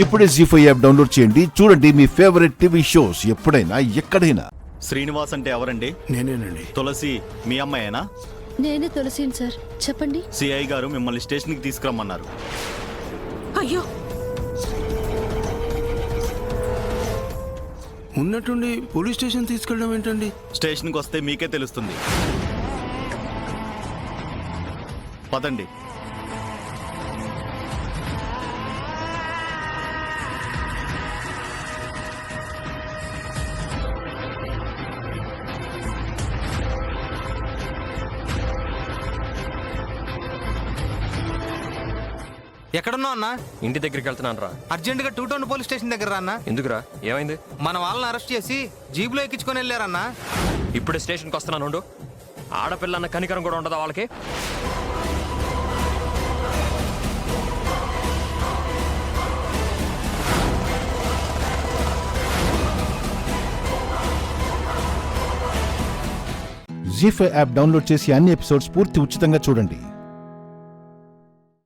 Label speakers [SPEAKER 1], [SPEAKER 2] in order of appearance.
[SPEAKER 1] ఇప్పుడే జీ5 app download చేయండి. చూడండి మీ ఫేవరెట్ టీవీ షోస్ ఎప్పుడైనా ఎక్కడైనా.
[SPEAKER 2] శ్రీనివాస్ అంటే ఎవరండి?
[SPEAKER 3] నేనేనండి.
[SPEAKER 2] తులసి మీ అమ్మాయేనా?
[SPEAKER 4] నేనే తులసిని సార్, చెప్పండి.
[SPEAKER 2] సిఐ గారు మిమ్మల్ని స్టేషన్కి తీసుకురమ్మన్నారు.
[SPEAKER 4] అయ్యో,
[SPEAKER 3] ఉన్నట్టుండి పోలీస్ స్టేషన్ తీసుకెళ్ళడం ఏంటండి?
[SPEAKER 2] స్టేషన్కి వస్తే మీకే తెలుస్తుంది. పదండి.
[SPEAKER 5] ఎక్కడున్నావు అన్నా?
[SPEAKER 6] ఇంటి దగ్గరికి వెళ్తున్నాను రా.
[SPEAKER 5] అర్జెంటుగా 2 టౌన్ పోలీస్ స్టేషన్ దగ్గర రా అన్నా.
[SPEAKER 6] ఎందుకురా, ఏమైంది?
[SPEAKER 5] మన వాళ్ళని అరెస్ట్ చేసి జీబులో ఎక్కించుకొని వెళ్ళారన్నా.
[SPEAKER 6] ఇప్పుడే స్టేషన్కి వస్తున్నాను ఉండు. ఆడపిల్ల అన్న కనికరం కూడా ఉండదా వాళ్ళకి?
[SPEAKER 1] జీ5 యాప్ డౌన్లోడ్ చేసి అన్ని ఎపిసోడ్స్ పూర్తి ఉచితంగా చూడండి.